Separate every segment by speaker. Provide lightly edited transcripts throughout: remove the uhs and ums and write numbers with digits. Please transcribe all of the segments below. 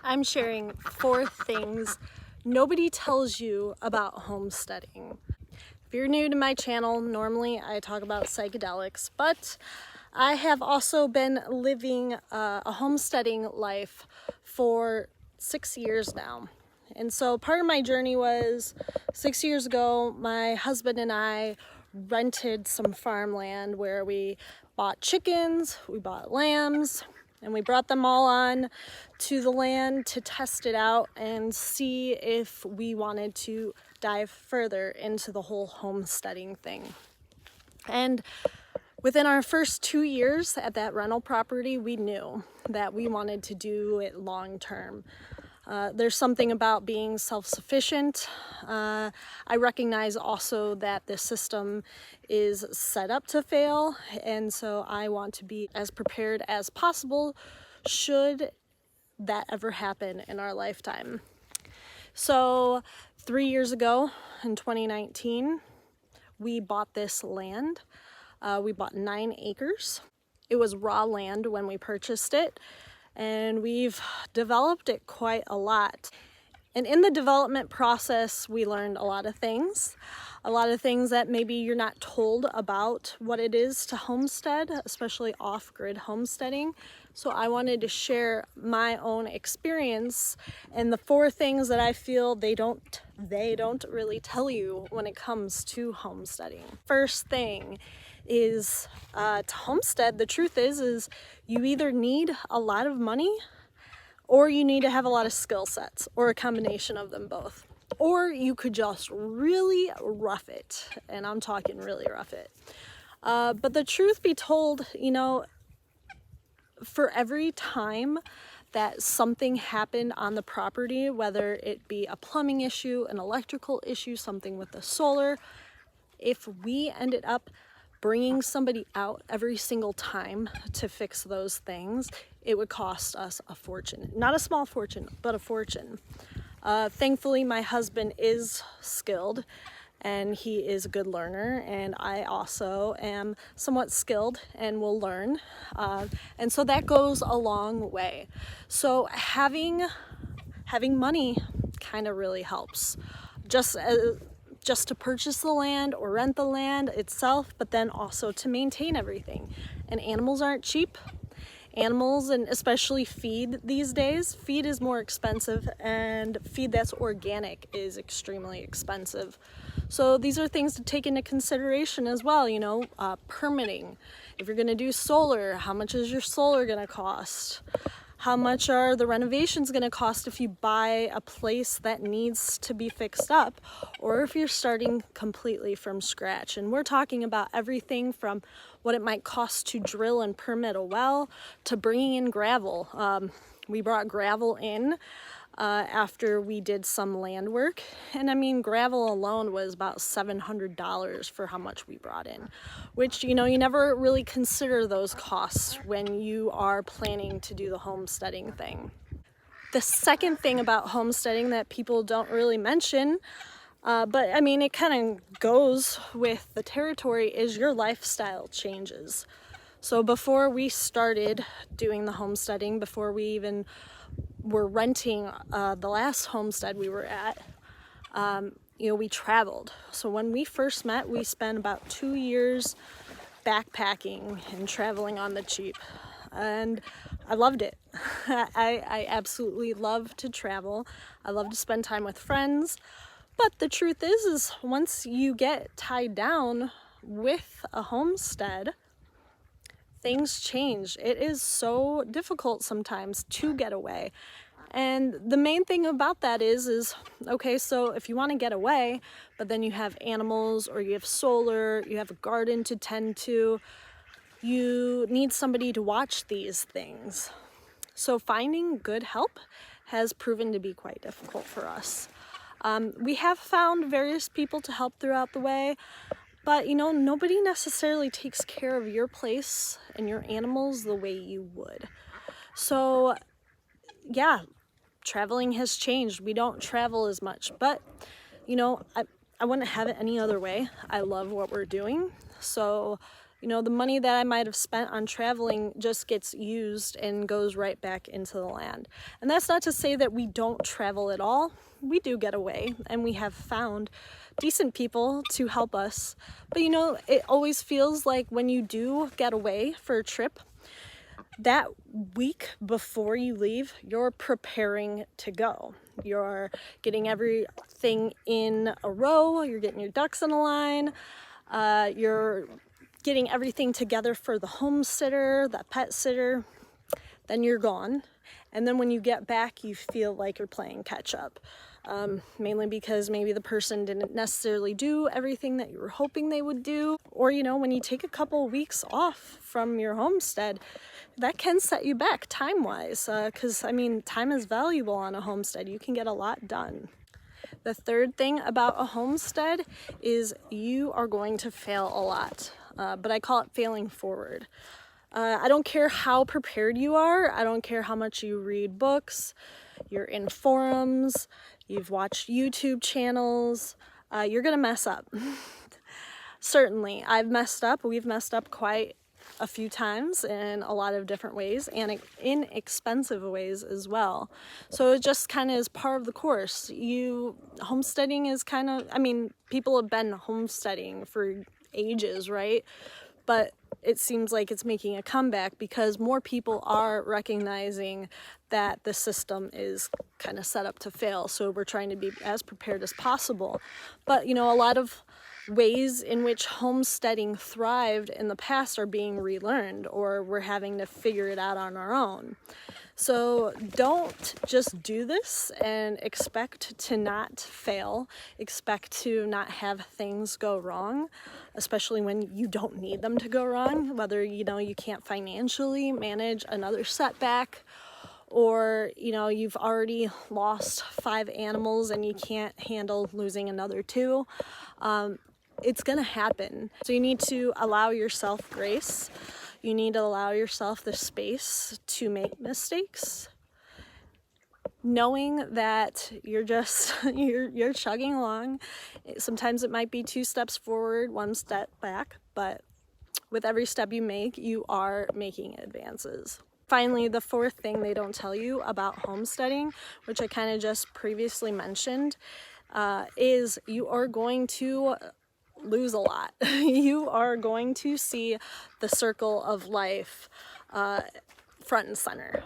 Speaker 1: I'm sharing 4 things nobody tells you about homesteading. If you're new to my channel, normally I talk about psychedelics, but I have also been living a homesteading life for 6 years now. And so part of my journey was 6 years ago, my husband and I rented some farmland where we bought chickens, we bought lambs, and we brought them all on to the land to test it out and see if we wanted to dive further into the whole homesteading thing. And within our first 2 years at that rental property, we knew that we wanted to do it long term. There's something about being self-sufficient. I recognize also that the system is set up to fail, and so I want to be as prepared as possible should that ever happen in our lifetime. So 3 years ago in 2019, we bought this land. We bought 9 acres. It was raw land when we purchased it, and we've developed it quite a lot. And in the development process, we learned a lot of things that maybe you're not told about what it is to homestead, especially off-grid homesteading. So I wanted to share my own experience and the 4 things that I feel they don't really tell you when it comes to homesteading. First thing is to homestead, the truth is you either need a lot of money or you need to have a lot of skill sets, or a combination of them both. Or you could just really rough it, and I'm talking really rough it. But the truth be told, for every time that something happened on the property, whether it be a plumbing issue, an electrical issue, something with the solar, if we ended up bringing somebody out every single time to fix those things, it would cost us a fortune. Not a small fortune, but a fortune. Thankfully, my husband is skilled and he is a good learner, and I also am somewhat skilled and will learn. And so that goes a long way. So having money kind of really helps. Just to purchase the land or rent the land itself, but then also to maintain everything. And animals aren't cheap. Animals, and especially feed these days, feed is more expensive, and feed that's organic is extremely expensive. So these are things to take into consideration as well, permitting. If you're gonna do solar, how much is your solar gonna cost? How much are the renovations going to cost if you buy a place that needs to be fixed up, or if you're starting completely from scratch? And we're talking about everything from what it might cost to drill and permit a well to bringing in gravel. We brought gravel in after we did some land work, and I mean, gravel alone was about $700 for how much we brought in, which you never really consider those costs when you are planning to do the homesteading thing. The second thing about homesteading that people don't really mention, but I mean, it kind of goes with the territory, is your lifestyle changes. So before we started doing the homesteading, before we even were renting the last homestead we were at, we traveled. So when we first met, we spent about 2 years backpacking and traveling on the cheap, and I loved it. I absolutely love to travel. I love to spend time with friends, but the truth is once you get tied down with a homestead, things change. It is so difficult sometimes to get away. And the main thing about that is okay, so if you want to get away, but then you have animals or you have solar, you have a garden to tend to, you need somebody to watch these things. So finding good help has proven to be quite difficult for us. We have found various people to help throughout the way, but nobody necessarily takes care of your place and your animals the way you would. So yeah, traveling has changed. We don't travel as much, but I wouldn't have it any other way. I love what we're doing. So You know, the money that I might have spent on traveling just gets used and goes right back into the land. And that's not to say that we don't travel at all. We do get away, and we have found decent people to help us. But you know, it always feels like when you do get away for a trip, that week before you leave, you're preparing to go. You're getting everything in a row, you're getting your ducks in a line, you're getting everything together for the homesteader, the pet sitter, then you're gone. And then when you get back, you feel like you're playing catch up. Mainly because maybe the person didn't necessarily do everything that you were hoping they would do. Or, you know, when you take a couple weeks off from your homestead, that can set you back time-wise. Because, I mean, time is valuable on a homestead. You can get a lot done. The third thing about a homestead is you are going to fail a lot. But I call it failing forward. I don't care how prepared you are. I don't care how much you read books, you're in forums, you've watched YouTube channels, you're gonna mess up. Certainly, I've messed up. We've messed up quite a few times in a lot of different ways, and inexpensive ways as well. So it just kind of is part of the course. Homesteading is kind of, I mean, people have been homesteading for ages, right? But it seems like it's making a comeback because more people are recognizing that the system is kind of set up to fail. So we're trying to be as prepared as possible. But, you know, a lot of ways in which homesteading thrived in the past are being relearned, or we're having to figure it out on our own. So don't just do this and expect to not fail, expect to not have things go wrong, especially when you don't need them to go wrong, whether, you know, you can't financially manage another setback, or, you know, you've already lost 5 animals and you can't handle losing another 2. It's gonna happen. So you need to allow yourself grace. You need to allow yourself the space to make mistakes, knowing that you're just, you're chugging along. Sometimes it might be 2 steps forward, 1 step back, but with every step you make, you are making advances. Finally, the 4th thing they don't tell you about homesteading, which I kind of just previously mentioned, is you are going to lose a lot. You are going to see the circle of life front and center.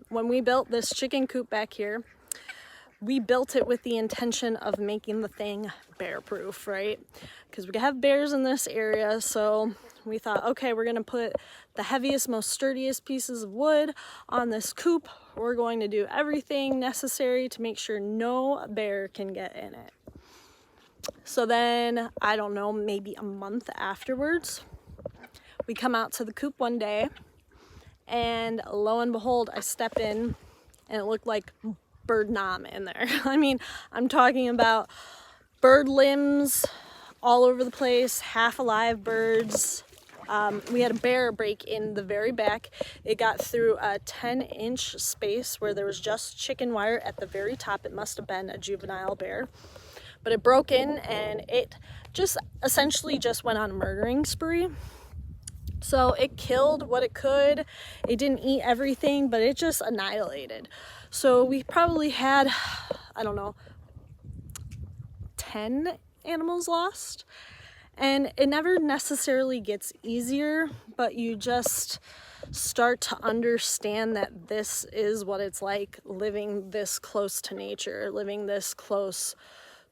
Speaker 1: When we built this chicken coop back here, we built it with the intention of making the thing bear proof, right? Because we have bears in this area, so we thought, okay, we're gonna put the heaviest, most sturdiest pieces of wood on this coop. We're going to do everything necessary to make sure no bear can get in it. So then, I don't know, maybe a month afterwards, we come out to the coop one day, and lo and behold, I step in, and it looked like bird nom in there. I mean, I'm talking about bird limbs all over the place, half alive birds. We had a bear break in the very back. It got through a 10-inch space where there was just chicken wire at the very top. It must have been a juvenile bear. But it broke in, and it just essentially just went on a murdering spree. So it killed what it could. It didn't eat everything, but it just annihilated. So we probably had, I don't know, 10 animals lost. And it never necessarily gets easier, but you just start to understand that this is what it's like living this close to nature, living this close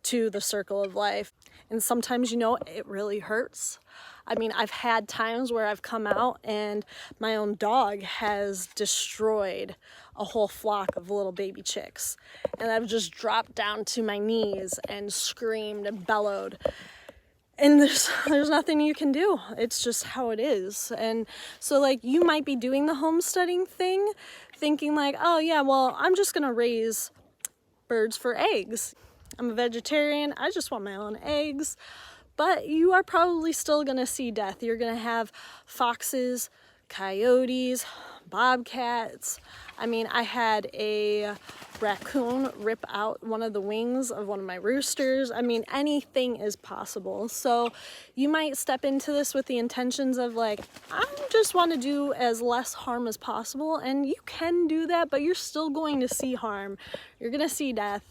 Speaker 1: to the circle of life. And sometimes, you know, it really hurts. I mean, I've had times where I've come out and my own dog has destroyed a whole flock of little baby chicks. And I've just dropped down to my knees and screamed and bellowed. And there's nothing you can do. It's just how it is. And so, like, you might be doing the homesteading thing, thinking like, oh yeah, well, I'm just gonna raise birds for eggs. I'm a vegetarian, I just want my own eggs. But you are probably still gonna see death. You're gonna have foxes, coyotes, bobcats. I mean, I had a raccoon rip out one of the wings of one of my roosters. I mean, anything is possible. So you might step into this with the intentions of like, I just want to do as less harm as possible, and you can do that, but you're still going to see harm. You're going to see death.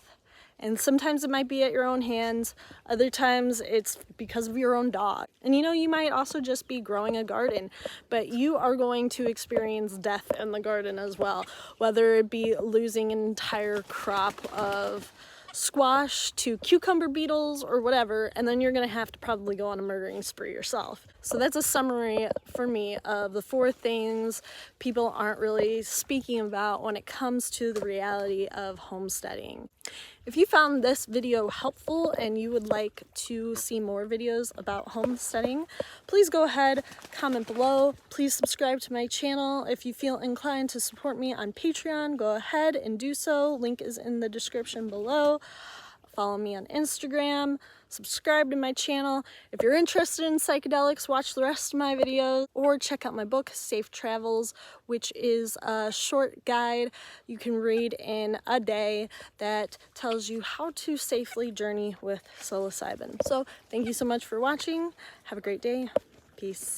Speaker 1: And sometimes it might be at your own hands, other times it's because of your own dog. And you know, you might also just be growing a garden, but you are going to experience death in the garden as well, whether it be losing an entire crop of squash to cucumber beetles or whatever, and then you're gonna have to probably go on a murdering spree yourself. So that's a summary for me of the 4 things people aren't really speaking about when it comes to the reality of homesteading. If you found this video helpful and you would like to see more videos about homesteading, please go ahead, comment below. Please subscribe to my channel. If you feel inclined to support me on Patreon, go ahead and do so. Link is in the description below. Follow me on Instagram, subscribe to my channel. If you're interested in psychedelics, watch the rest of my videos, or check out my book, Safe Travels, which is a short guide you can read in a day that tells you how to safely journey with psilocybin. So thank you so much for watching. Have a great day. Peace.